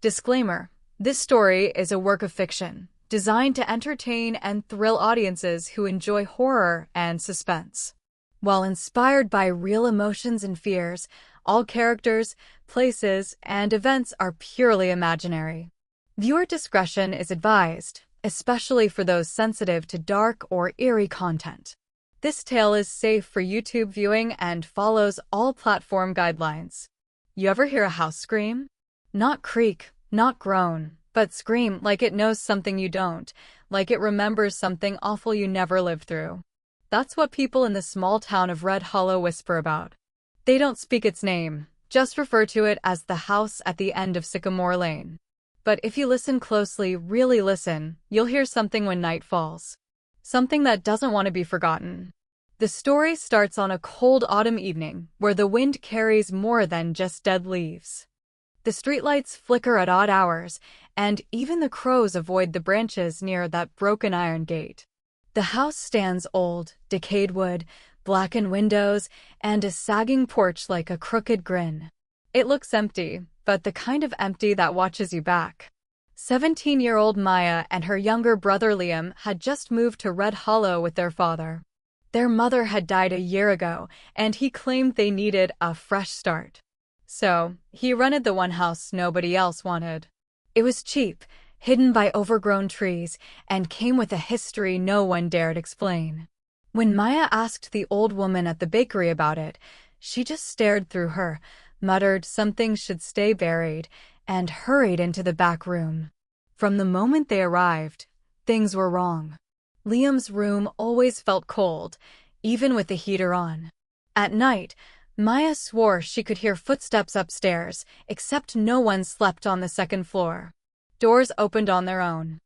Disclaimer: this story is a work of fiction, designed to entertain and thrill audiences who enjoy horror and suspense. While inspired by real emotions and fears, all characters, places, and events are purely imaginary. Viewer discretion is advised, especially for those sensitive to dark or eerie content. This tale is safe for YouTube viewing and follows all platform guidelines. You ever hear a house scream? Not creak, not groan, but scream like it knows something you don't, like it remembers something awful you never lived through. That's what people in the small town of Red Hollow whisper about. They don't speak its name, just refer to it as the house at the end of Sycamore Lane. But if you listen closely, really listen, you'll hear something when night falls. Something that doesn't want to be forgotten. The story starts on a cold autumn evening, where the wind carries more than just dead leaves. The streetlights flicker at odd hours, and even the crows avoid the branches near that broken iron gate. The house stands old, decayed wood, blackened windows, and a sagging porch like a crooked grin. It looks empty, but the kind of empty that watches you back. 17-year-old Maya and her younger brother Liam had just moved to Red Hollow with their father. Their mother had died a year ago, and he claimed they needed a fresh start. So, he rented the one house nobody else wanted. It was cheap, hidden by overgrown trees, and came with a history no one dared explain. When Maya asked the old woman at the bakery about it, she just stared through her, muttered something should stay buried, and hurried into the back room. From the moment they arrived, things were wrong. Liam's room always felt cold, even with the heater on. At night, Maya swore she could hear footsteps upstairs, except no one slept on the second floor. Doors opened on their own.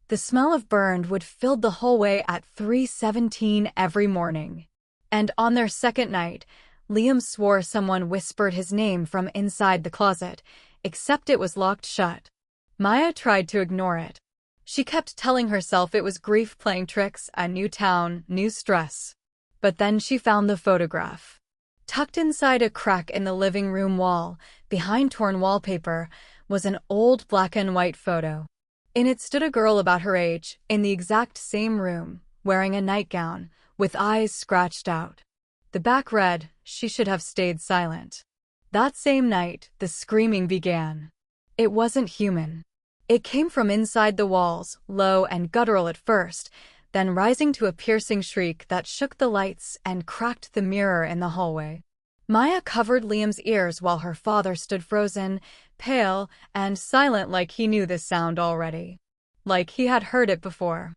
The smell of burned wood filled the hallway at 3:17 every morning. And on their second night, Liam swore someone whispered his name from inside the closet, except it was locked shut. Maya tried to ignore it. She kept telling herself it was grief playing tricks, a new town, new stress. But then she found the photograph. Tucked inside a crack in the living room wall, behind torn wallpaper, was an old black and white photo. In it stood a girl about her age, in the exact same room, wearing a nightgown, with eyes scratched out. The back read, "She should have stayed silent." That same night, the screaming began. It wasn't human. It came from inside the walls, low and guttural at first, then rising to a piercing shriek that shook the lights and cracked the mirror in the hallway. Maya covered Liam's ears while her father stood frozen, pale, and silent like he knew this sound already. Like he had heard it before.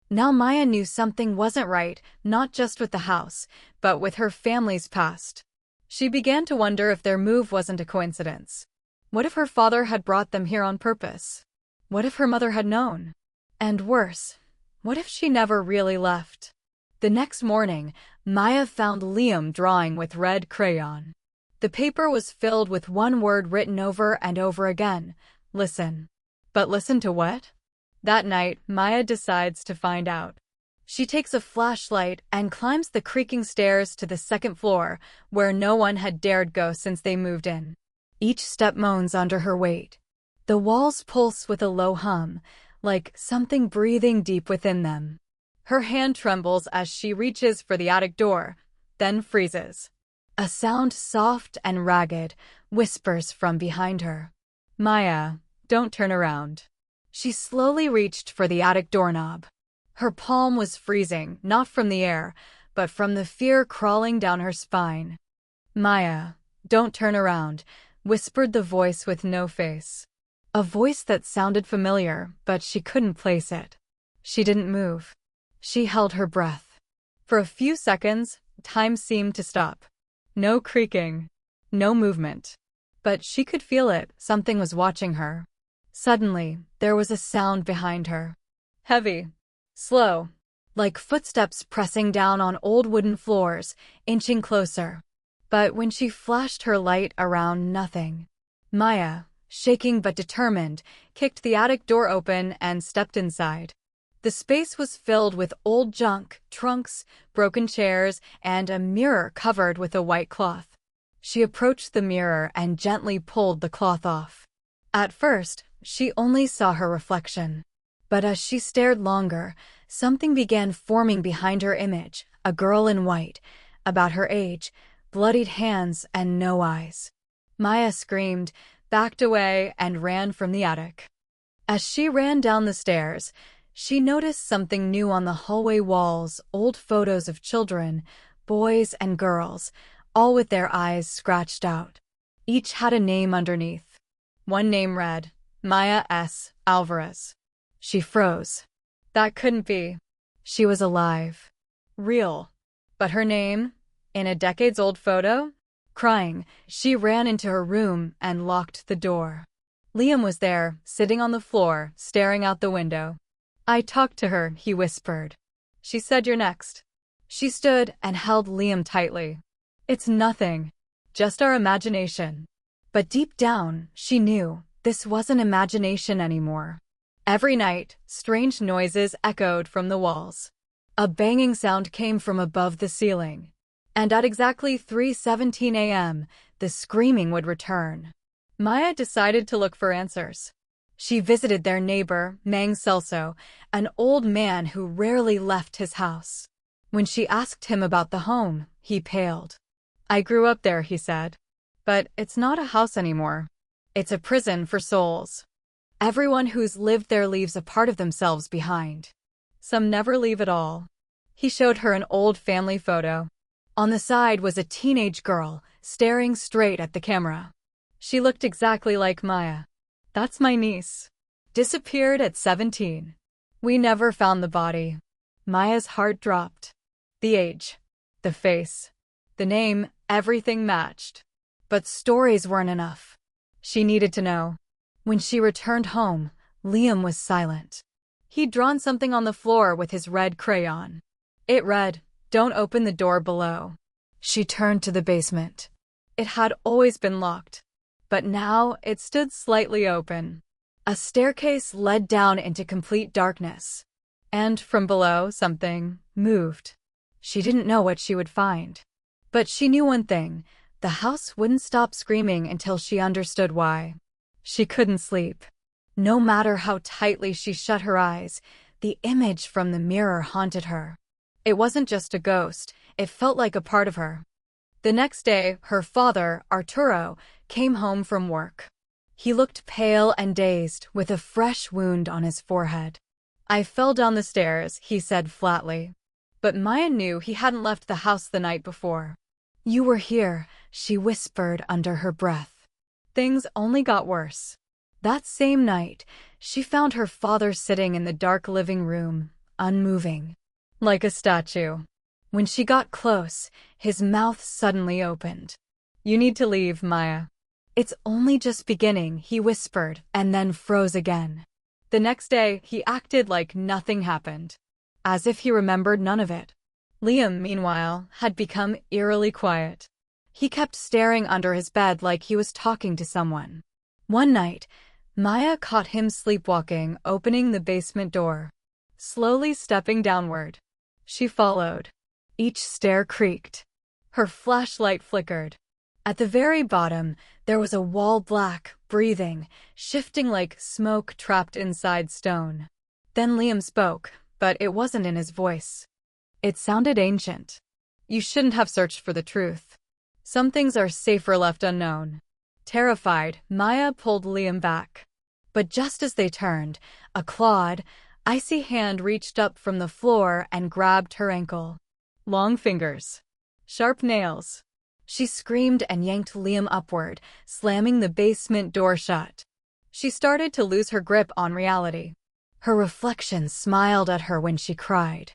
Now Maya knew something wasn't right, not just with the house, but with her family's past. She began to wonder if their move wasn't a coincidence. What if her father had brought them here on purpose? What if her mother had known? And worse, what if she never really left? The next morning, Maya found Liam drawing with red crayon. The paper was filled with one word written over and over again: listen. But listen to what? That night, Maya decides to find out. She takes a flashlight and climbs the creaking stairs to the second floor, where no one had dared go since they moved in. Each step moans under her weight. The walls pulse with a low hum, like something breathing deep within them. Her hand trembles as she reaches for the attic door, then freezes. A sound soft and ragged whispers from behind her. "Maya, don't turn around." She slowly reached for the attic doorknob. Her palm was freezing, not from the air, but from the fear crawling down her spine. "Maya, don't turn around," whispered the voice with no face. A voice that sounded familiar, but she couldn't place it. She didn't move. She held her breath. For a few seconds, time seemed to stop. No creaking. No movement. But she could feel it, something was watching her. Suddenly, there was a sound behind her. Heavy. Slow. Like footsteps pressing down on old wooden floors, inching closer. But when she flashed her light around, nothing. Maya, shaking but determined, kicked the attic door open and stepped inside. The space was filled with old junk, trunks, broken chairs, and a mirror covered with a white cloth. She approached the mirror and gently pulled the cloth off. At first, she only saw her reflection. But as she stared longer, something began forming behind her image, a girl in white, about her age, bloodied hands and no eyes. Maya screamed, backed away, and ran from the attic. As she ran down the stairs, she noticed something new on the hallway walls, old photos of children, boys and girls, all with their eyes scratched out. Each had a name underneath. One name read, Maya S. Alvarez. She froze. That couldn't be. She was alive. Real. But her name? In a decades-old photo? Crying, she ran into her room and locked the door. Liam was there, sitting on the floor, staring out the window. I talked to her, he whispered. She said you're next. She stood and held Liam tightly. It's nothing. Just our imagination. But deep down, she knew this wasn't imagination anymore. Every night, strange noises echoed from the walls. A banging sound came from above the ceiling. And at exactly 3:17 a.m., the screaming would return. Maya decided to look for answers. She visited their neighbor, Mang Celso, an old man who rarely left his house. When she asked him about the home, he paled. I grew up there, he said. But it's not a house anymore. It's a prison for souls. Everyone who's lived there leaves a part of themselves behind. Some never leave at all. He showed her an old family photo. On the side was a teenage girl, staring straight at the camera. She looked exactly like Maya. That's my niece. Disappeared at 17. We never found the body. Maya's heart dropped. The age, the face, the name, everything matched. But stories weren't enough. She needed to know. When she returned home, Liam was silent. He'd drawn something on the floor with his red crayon. It read, "Don't open the door below." She turned to the basement. It had always been locked, but now it stood slightly open. A staircase led down into complete darkness. And from below, something moved. She didn't know what she would find. But she knew one thing. The house wouldn't stop screaming until she understood why. She couldn't sleep. No matter how tightly she shut her eyes, the image from the mirror haunted her. It wasn't just a ghost, it felt like a part of her. The next day, her father, Arturo, came home from work. He looked pale and dazed, with a fresh wound on his forehead. I fell down the stairs, he said flatly. But Maya knew he hadn't left the house the night before. You were here, she whispered under her breath. Things only got worse. That same night, she found her father sitting in the dark living room, unmoving, like a statue. When she got close, his mouth suddenly opened. You need to leave, Maya. It's only just beginning, he whispered, and then froze again. The next day, he acted like nothing happened, as if he remembered none of it. Liam, meanwhile, had become eerily quiet. He kept staring under his bed like he was talking to someone. One night, Maya caught him sleepwalking, opening the basement door. Slowly stepping downward. She followed. Each stair creaked. Her flashlight flickered. At the very bottom, there was a wall black, breathing, shifting like smoke trapped inside stone. Then Liam spoke, but it wasn't in his voice. It sounded ancient. You shouldn't have searched for the truth. Some things are safer left unknown. Terrified, Maya pulled Liam back. But just as they turned, a clawed, icy hand reached up from the floor and grabbed her ankle. Long fingers. Sharp nails. She screamed and yanked Liam upward, slamming the basement door shut. She started to lose her grip on reality. Her reflection smiled at her when she cried.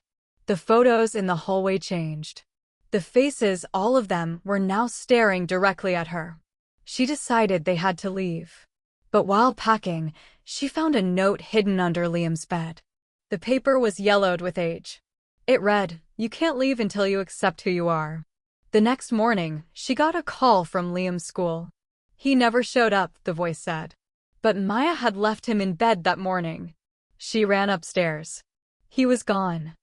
The photos in the hallway changed. The faces, all of them, were now staring directly at her. She decided they had to leave. But while packing, she found a note hidden under Liam's bed. The paper was yellowed with age. It read, "You can't leave until you accept who you are." The next morning, she got a call from Liam's school. He never showed up, the voice said. But Maya had left him in bed that morning. She ran upstairs. He was gone.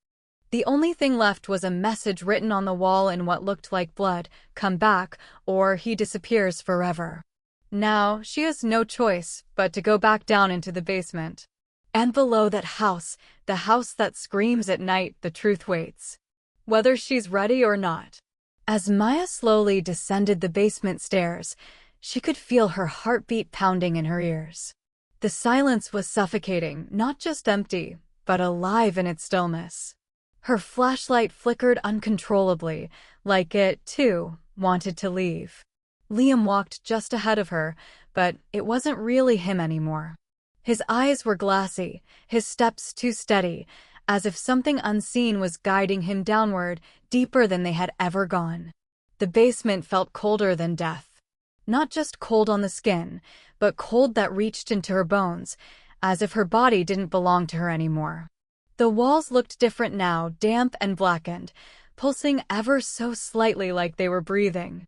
The only thing left was a message written on the wall in what looked like blood, "Come back, or he disappears forever." Now, she has no choice but to go back down into the basement. And below that house, the house that screams at night, the truth waits. Whether she's ready or not. As Maya slowly descended the basement stairs, she could feel her heartbeat pounding in her ears. The silence was suffocating, not just empty, but alive in its stillness. Her flashlight flickered uncontrollably, like it, too, wanted to leave. Liam walked just ahead of her, but it wasn't really him anymore. His eyes were glassy, his steps too steady, as if something unseen was guiding him downward, deeper than they had ever gone. The basement felt colder than death. Not just cold on the skin, but cold that reached into her bones, as if her body didn't belong to her anymore. The walls looked different now, damp and blackened, pulsing ever so slightly like they were breathing.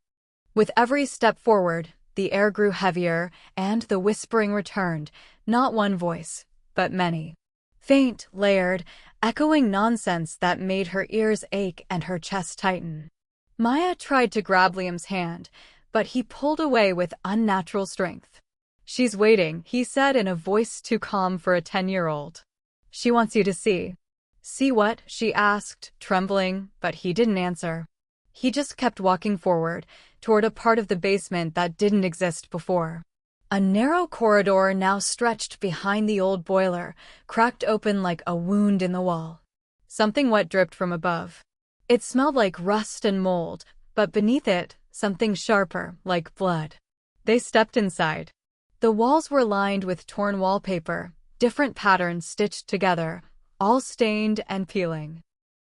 With every step forward, the air grew heavier, and the whispering returned, not one voice, but many. Faint, layered, echoing nonsense that made her ears ache and her chest tighten. Maya tried to grab Liam's hand, but he pulled away with unnatural strength. "She's waiting," he said in a voice too calm for a 10-year-old. "She wants you to see." "See what?" she asked, trembling, but he didn't answer. He just kept walking forward, toward a part of the basement that didn't exist before. A narrow corridor now stretched behind the old boiler, cracked open like a wound in the wall. Something wet dripped from above. It smelled like rust and mold, but beneath it, something sharper, like blood. They stepped inside. The walls were lined with torn wallpaper, different patterns stitched together, all stained and peeling.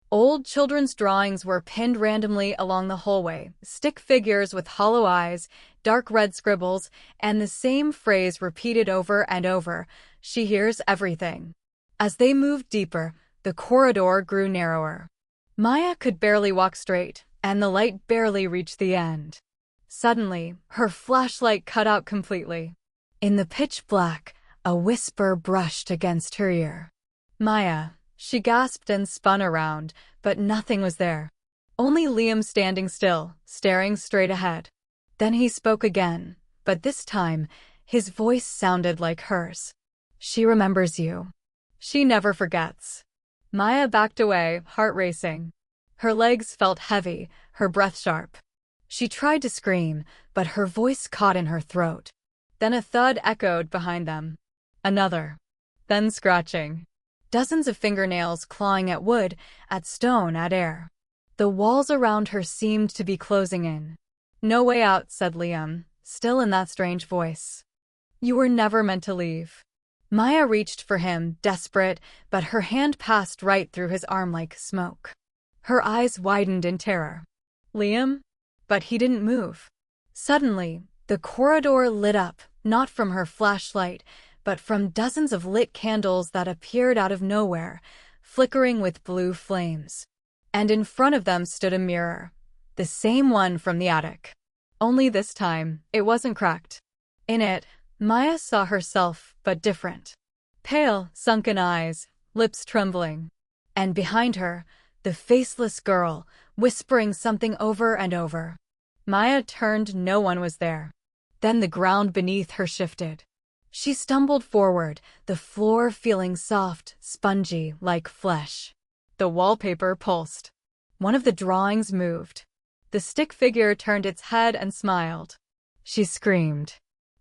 Old children's drawings were pinned randomly along the hallway, stick figures with hollow eyes, dark red scribbles, and the same phrase repeated over and over, "She hears everything." As they moved deeper, the corridor grew narrower. Maya could barely walk straight, and the light barely reached the end. Suddenly, her flashlight cut out completely. In the pitch black, a whisper brushed against her ear. "Maya." She gasped and spun around, but nothing was there. Only Liam standing still, staring straight ahead. Then he spoke again, but this time, his voice sounded like hers. "She remembers you. She never forgets." Maya backed away, heart racing. Her legs felt heavy, her breath sharp. She tried to scream, but her voice caught in her throat. Then a thud echoed behind them. Another. Then scratching. Dozens of fingernails clawing at wood, at stone, at air. The walls around her seemed to be closing in. "No way out," said Liam, still in that strange voice. "You were never meant to leave." Maya reached for him, desperate, but her hand passed right through his arm like smoke. Her eyes widened in terror. "Liam?" But he didn't move. Suddenly, the corridor lit up, not from her flashlight, but from dozens of lit candles that appeared out of nowhere, flickering with blue flames. And in front of them stood a mirror, the same one from the attic. Only this time, it wasn't cracked. In it, Maya saw herself, but different. Pale, sunken eyes, lips trembling. And behind her, the faceless girl, whispering something over and over. Maya turned, no one was there. Then the ground beneath her shifted. She stumbled forward, the floor feeling soft, spongy, like flesh. The wallpaper pulsed. One of the drawings moved. The stick figure turned its head and smiled. She screamed.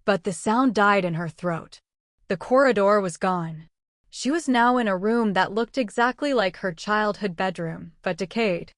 But the sound died in her throat. The corridor was gone. She was now in a room that looked exactly like her childhood bedroom, but decayed.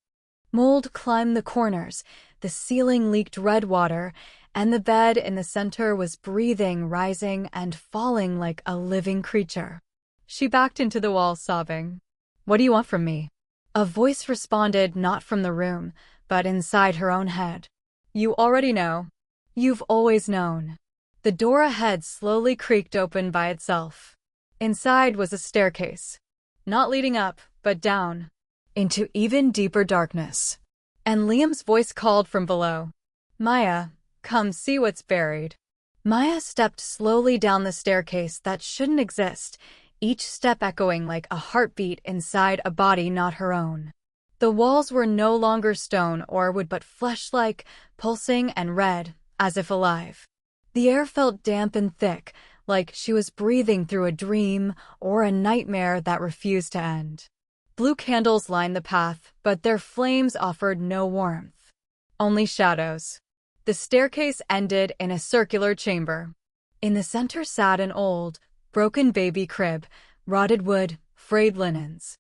Mold climbed the corners, the ceiling leaked red water, and the bed in the center was breathing, rising, and falling like a living creature. She backed into the wall, sobbing. "What do you want from me?" A voice responded, not from the room, but inside her own head. "You already know. You've always known." The door ahead slowly creaked open by itself. Inside was a staircase. Not leading up, but down. Into even deeper darkness. And Liam's voice called from below. "Maya, come see what's buried." Maya stepped slowly down the staircase that shouldn't exist, each step echoing like a heartbeat inside a body not her own. The walls were no longer stone or wood but flesh-like, pulsing and red, as if alive. The air felt damp and thick, like she was breathing through a dream or a nightmare that refused to end. Blue candles lined the path, but their flames offered no warmth. Only shadows. The staircase ended in a circular chamber. In the center sat an old, broken baby crib, rotted wood, frayed linens.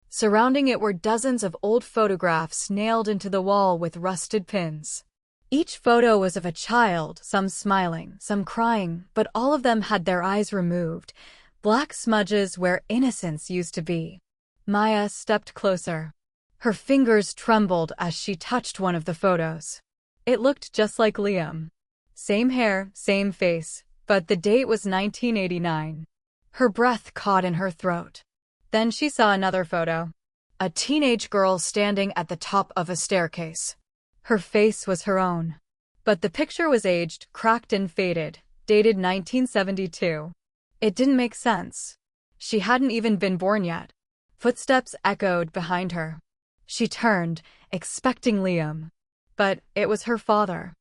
Surrounding it were dozens of old photographs nailed into the wall with rusted pins. Each photo was of a child, some smiling, some crying, but all of them had their eyes removed, black smudges where innocence used to be. Maya stepped closer. Her fingers trembled as she touched one of the photos. It looked just like Liam. Same hair, same face, but the date was 1989. Her breath caught in her throat. Then she saw another photo. A teenage girl standing at the top of a staircase. Her face was her own. But the picture was aged, cracked and faded, dated 1972. It didn't make sense. She hadn't even been born yet. Footsteps echoed behind her. She turned, expecting Liam. But it was her father.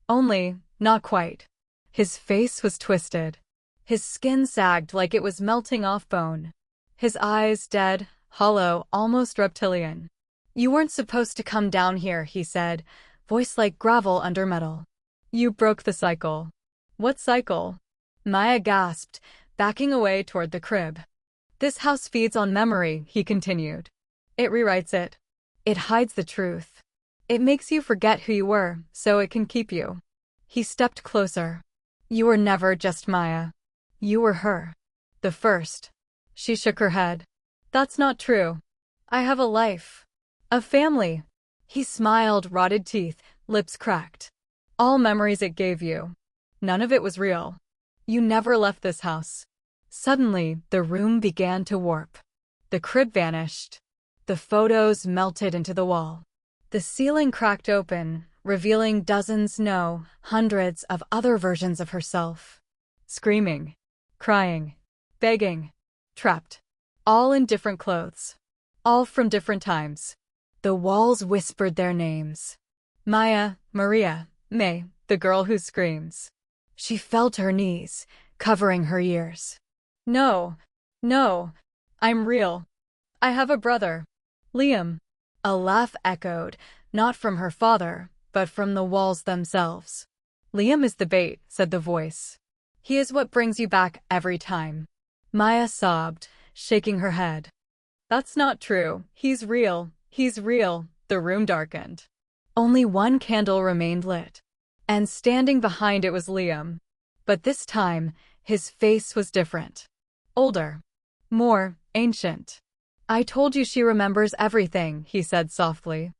Only, not quite. His face was twisted. His skin sagged like it was melting off bone. His eyes dead, hollow, almost reptilian. "You weren't supposed to come down here," he said, voice like gravel under metal. "You broke the cycle." "What cycle?" Maya gasped, backing away toward the crib. "This house feeds on memory," he continued. "It rewrites it. It hides the truth. It makes you forget who you were, so it can keep you." He stepped closer. "You were never just Maya. You were her. The first." She shook her head. "That's not true. I have a life. A family." He smiled, rotted teeth, lips cracked. "All memories it gave you. None of it was real. You never left this house." Suddenly, the room began to warp. The crib vanished. The photos melted into the wall. The ceiling cracked open, revealing dozens, no, hundreds of other versions of herself. Screaming, crying, begging, trapped. All in different clothes. All from different times. The walls whispered their names. Maya, Maria, May, the girl who screams. She fell to her knees, covering her ears. "No, no, I'm real. I have a brother. Liam." A laugh echoed, not from her father, but from the walls themselves. "Liam is the bait," said the voice. "He is what brings you back every time." Maya sobbed, shaking her head. "That's not true. He's real. He's real." The room darkened. Only one candle remained lit. And standing behind it was Liam. But this time, his face was different. Older. More ancient. "I told you she remembers everything," he said softly.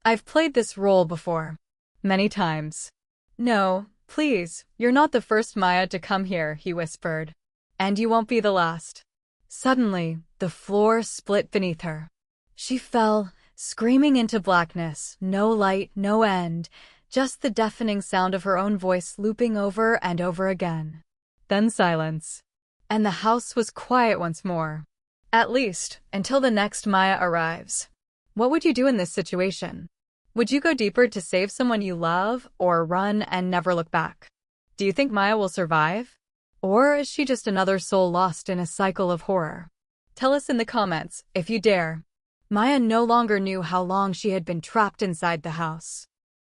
"I've played this role before. Many times." "No, please, you're not the first Maya to come here," he whispered. "And you won't be the last." Suddenly, the floor split beneath her. She fell, screaming into blackness, no light, no end, just the deafening sound of her own voice looping over and over again. Then silence. And the house was quiet once more. At least, until the next Maya arrives. What would you do in this situation? Would you go deeper to save someone you love, or run and never look back? Do you think Maya will survive? Or is she just another soul lost in a cycle of horror? Tell us in the comments, if you dare. Maya no longer knew how long she had been trapped inside the house.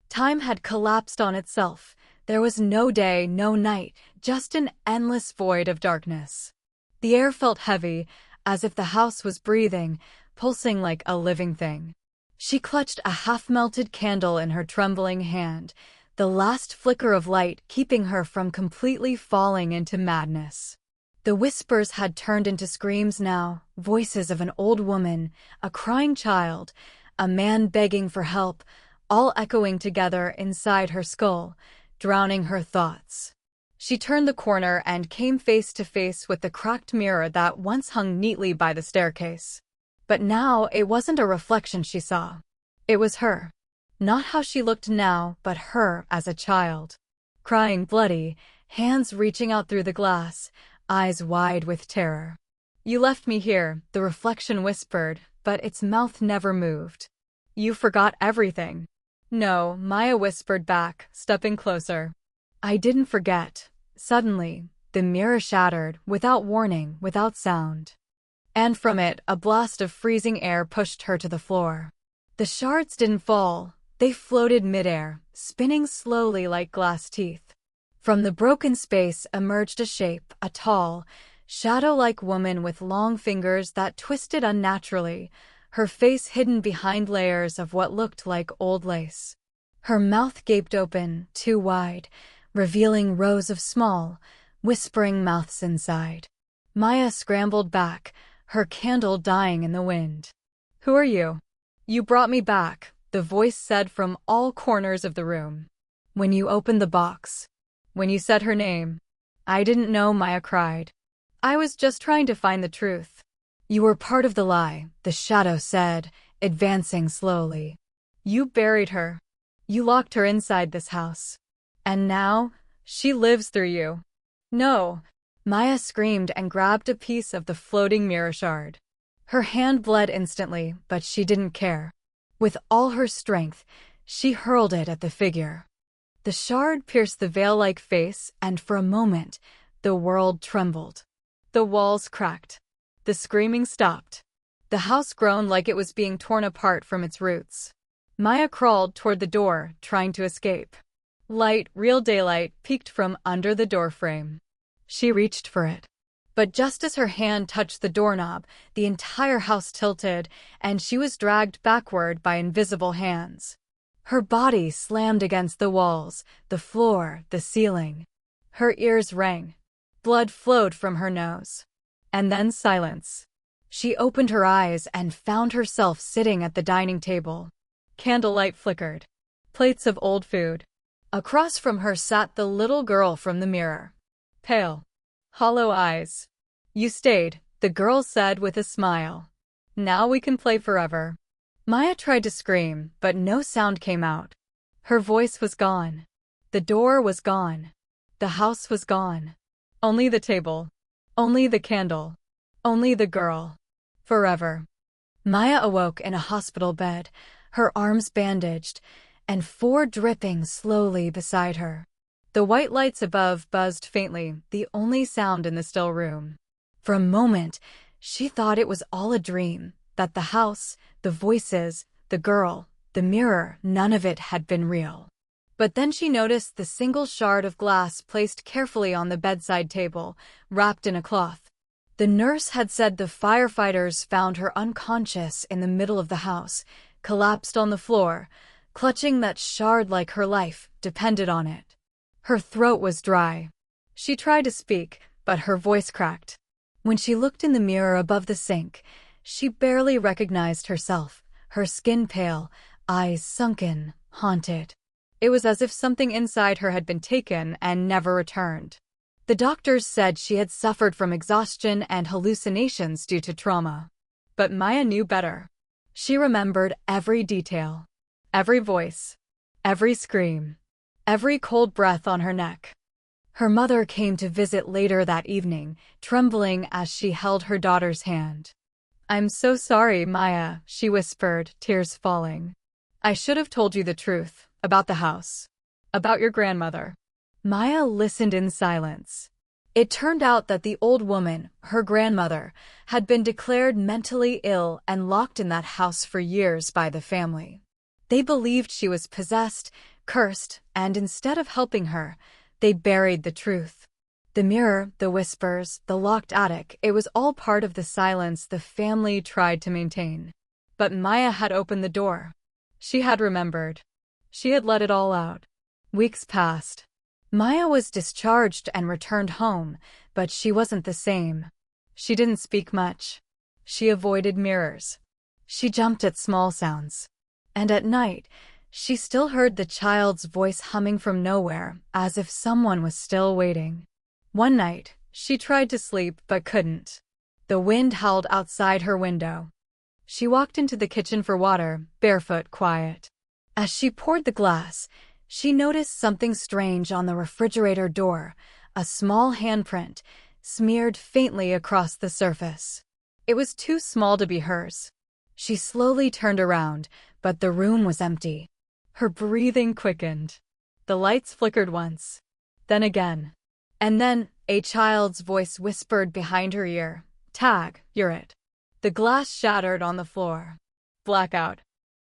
Time had collapsed on itself. There was no day, no night, just an endless void of darkness. The air felt heavy, as if the house was breathing, pulsing like a living thing. She clutched a half-melted candle in her trembling hand, the last flicker of light keeping her from completely falling into madness. The whispers had turned into screams now, voices of an old woman, a crying child, a man begging for help, all echoing together inside her skull, drowning her thoughts. She turned the corner and came face to face with the cracked mirror that once hung neatly by the staircase. But now it wasn't a reflection she saw. It was her. Not how she looked now, but her as a child. Crying bloody, hands reaching out through the glass, eyes wide with terror. "You left me here," the reflection whispered, but its mouth never moved. "You forgot everything." "No," Maya whispered back, stepping closer. "I didn't forget. Suddenly, the mirror shattered, without warning, without sound. And from it, a blast of freezing air pushed her to the floor. The shards didn't fall, they floated midair, spinning slowly like glass teeth. From the broken space emerged a shape, a tall, shadow-like woman with long fingers that twisted unnaturally, her face hidden behind layers of what looked like old lace. Her mouth gaped open, too wide, revealing rows of small, whispering mouths inside. Maya scrambled back, her candle dying in the wind. "Who are you?" "You brought me back," the voice said from all corners of the room. "When you opened the box. When you said her name." "I didn't know," Maya cried. "I was just trying to find the truth." "You were part of the lie," the shadow said, advancing slowly. "You buried her. You locked her inside this house. And now, she lives through you." "No!" Maya screamed and grabbed a piece of the floating mirror shard. Her hand bled instantly, but she didn't care. With all her strength, she hurled it at the figure. The shard pierced the veil-like face, and for a moment, the world trembled. The walls cracked. The screaming stopped. The house groaned like it was being torn apart from its roots. Maya crawled toward the door, trying to escape. Light, real daylight, peeked from under the doorframe. She reached for it. But just as her hand touched the doorknob, the entire house tilted, and she was dragged backward by invisible hands. Her body slammed against the walls, the floor, the ceiling. Her ears rang. Blood flowed from her nose. And then silence. She opened her eyes and found herself sitting at the dining table. Candlelight flickered. Plates of old food. Across from her sat the little girl from the mirror. Pale. Hollow eyes. "You stayed," the girl said with a smile. "Now we can play forever." Maya tried to scream, but no sound came out. Her voice was gone. The door was gone. The house was gone. Only the table. Only the candle. Only the girl. Forever. Maya awoke in a hospital bed, her arms bandaged, and 4 dripping slowly beside her. The white lights above buzzed faintly, the only sound in the still room. For a moment, she thought it was all a dream, that the house, the voices, the girl, the mirror, none of it had been real. But then she noticed the single shard of glass placed carefully on the bedside table, wrapped in a cloth. The nurse had said the firefighters found her unconscious in the middle of the house, collapsed on the floor, clutching that shard like her life depended on it. Her throat was dry. She tried to speak, but her voice cracked. When she looked in the mirror above the sink, she barely recognized herself, her skin pale, eyes sunken, haunted. It was as if something inside her had been taken and never returned. The doctors said she had suffered from exhaustion and hallucinations due to trauma. But Maya knew better. She remembered every detail, every voice, every scream, every cold breath on her neck. Her mother came to visit later that evening, trembling as she held her daughter's hand. "I'm so sorry, Maya," she whispered, tears falling. "I should have told you the truth, about the house, about your grandmother." Maya listened in silence. It turned out that the old woman, her grandmother, had been declared mentally ill and locked in that house for years by the family. They believed she was possessed, cursed, and instead of helping her, they buried the truth. The mirror, the whispers, the locked attic, it was all part of the silence the family tried to maintain. But Maya had opened the door. She had remembered. She had let it all out. Weeks passed. Maya was discharged and returned home, but she wasn't the same. She didn't speak much. She avoided mirrors. She jumped at small sounds. And at night, she still heard the child's voice humming from nowhere, as if someone was still waiting. One night, she tried to sleep but couldn't. The wind howled outside her window. She walked into the kitchen for water, barefoot, quiet. As she poured the glass, she noticed something strange on the refrigerator door, a small handprint, smeared faintly across the surface. It was too small to be hers. She slowly turned around, but the room was empty. Her breathing quickened. The lights flickered once. Then again. And then a child's voice whispered behind her ear, "Tag, you're it." The glass shattered on the floor. Blackout.